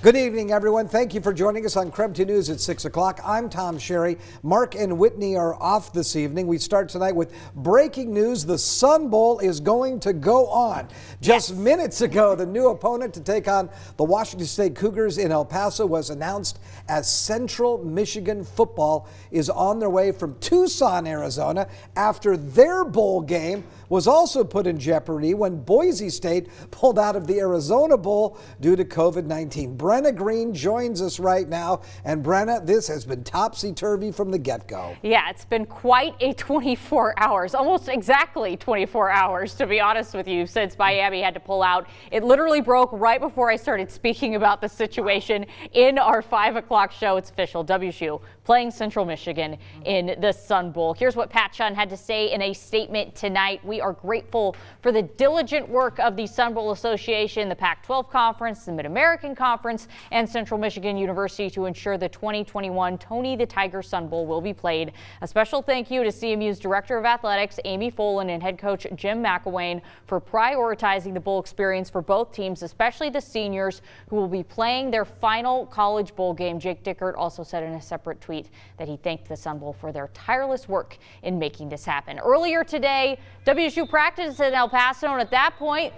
Good evening, everyone. Thank you for joining us on KREM 2 News at 6 o'clock. I'm Tom Sherry. Mark and Whitney are off this evening. We start tonight with breaking news. The Sun Bowl is going to go on. Just minutes ago, the new opponent to take on the Washington State Cougars in El Paso was announced as Central Michigan football is on their way from Tucson, Arizona, after their bowl game was also put in jeopardy when Boise State pulled out of the Arizona Bowl due to COVID-19. Brenna Green joins us right now. And Brenna, this has been topsy-turvy from the get-go. Yeah, it's been quite a 24 hours, almost exactly 24 hours, to be honest with you, since Miami had to pull out. It literally broke right before I started speaking about the situation in our 5 o'clock show. It's official. WSU playing Central Michigan in the Sun Bowl. Here's what Pat Chun had to say in a statement tonight. We are grateful for the diligent work of the Sun Bowl Association, the Pac-12 Conference, the Mid-American Conference, and Central Michigan University to ensure the 2021 Tony the Tiger Sun Bowl will be played. A special thank you to CMU's Director of Athletics, Amy Folin, and head coach Jim McElwain for prioritizing the bowl experience for both teams, especially the seniors who will be playing their final college bowl game. Jake Dickert also said in a separate tweet that he thanked the Sun Bowl for their tireless work in making this happen. Earlier today, WSU practiced in El Paso, and at that point,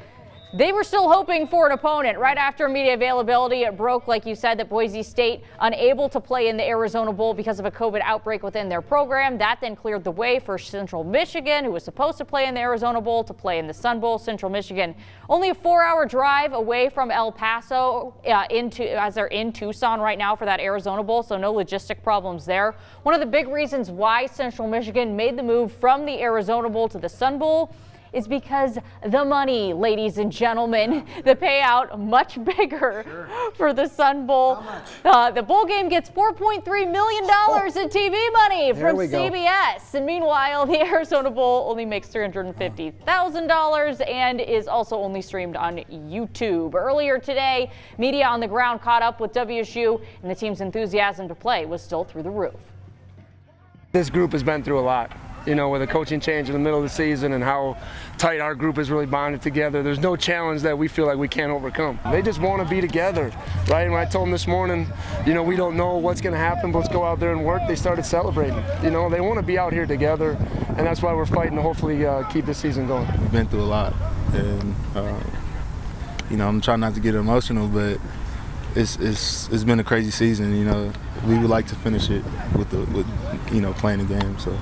they were still hoping for an opponent. Right after media availability, it broke, like you said, that Boise State unable to play in the Arizona Bowl because of a COVID outbreak within their program. That then cleared the way for Central Michigan, who was supposed to play in the Arizona Bowl, to play in the Sun Bowl. Central Michigan, only a 4-hour drive away from El Paso, as they're in Tucson right now for that Arizona Bowl, so no logistic problems there. One of the big reasons why Central Michigan made the move from the Arizona Bowl to the Sun Bowl is because the money, ladies and gentlemen, the payout much bigger for the Sun Bowl. How much? The bowl game gets $4.3 million in TV money from CBS. And meanwhile, the Arizona Bowl only makes $350,000 and is also only streamed on YouTube. Earlier today, media on the ground caught up with WSU, and the team's enthusiasm to play was still through the roof. This group has been through a lot. You know, with a coaching change in the middle of the season and how tight our group is really bonded together, there's no challenge that we feel like we can't overcome. They just want to be together, right? And when I told them this morning, you know, we don't know what's going to happen, but let's go out there and work, they started celebrating. You know, they want to be out here together, and that's why we're fighting to hopefully keep this season going. We've been through a lot, and, you know, I'm trying not to get emotional, but it's been a crazy season. You know, we would like to finish it with you know, playing the game, so.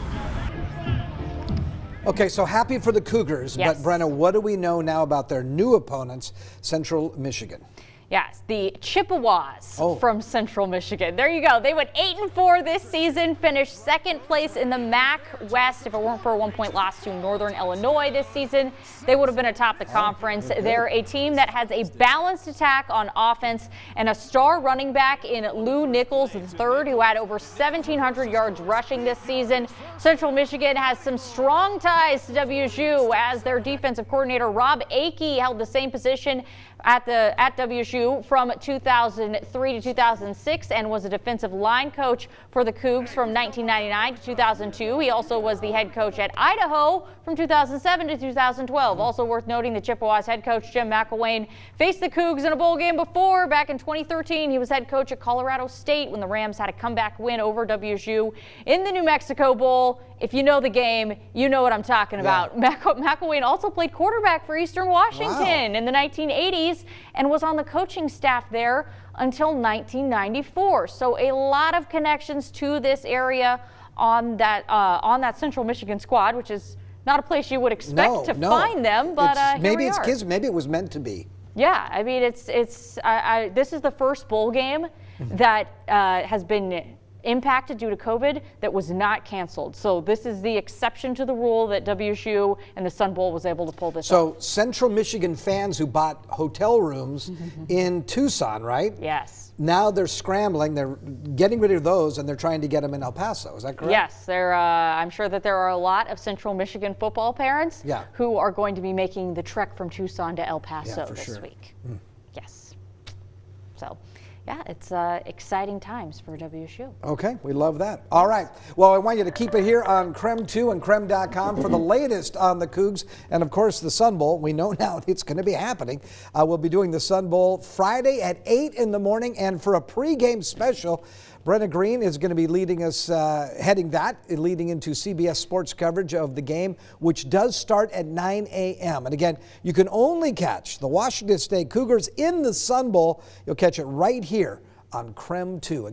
Okay, so happy for the Cougars, Yes. but Brenna, what do we know now about their new opponents, Central Michigan? Yes, the Chippewas from Central Michigan. There you go. They went 8-4 this season, finished second place in the MAC West. If it weren't for a 1-point loss to Northern Illinois this season, they would have been atop the conference. They're a team that has a balanced attack on offense and a star running back in Lou Nichols III, who had over 1,700 yards rushing this season. Central Michigan has some strong ties to WSU, as their defensive coordinator Rob Akey held the same position at WSU from 2003 to 2006 and was a defensive line coach for the Cougs from 1999 to 2002. He also was the head coach at Idaho from 2007 to 2012. Also worth noting, the Chippewas head coach Jim McElwain faced the Cougs in a bowl game before. Back in 2013, he was head coach at Colorado State when the Rams had a comeback win over WSU in the New Mexico Bowl. If you know the game, you know what I'm talking about. McElwain also played quarterback for Eastern Washington in the 1980s and was on the coaching staff there until 1994. So a lot of connections to this area on that Central Michigan squad, which is not a place you would expect to find them, but maybe it's kids. Maybe it was meant to be. Yeah, I mean, this is the first bowl game that has been impacted due to COVID that was not canceled. So this is the exception to the rule that WSU and the Sun Bowl was able to pull this off. So Central Michigan fans who bought hotel rooms in Tucson, right? Yes. Now they're scrambling. They're getting rid of those, and they're trying to get them in El Paso. Is that correct? Yes. I'm sure that there are a lot of Central Michigan football parents who are going to be making the trek from Tucson to El Paso this week. Yes. So. Yeah, it's exciting times for WSU. Okay, we love that. All right. Well, I want you to keep it here on Creme 2 and Creme.com for the latest on the Cougs. And, of course, the Sun Bowl. We know now it's going to be happening. We'll be doing the Sun Bowl Friday at 8 in the morning. And for a pregame special, Brenna Green is going to be leading us, leading into CBS Sports coverage of the game, which does start at 9 a.m. And again, you can only catch the Washington State Cougars in the Sun Bowl. You'll catch it right here on Creme 2.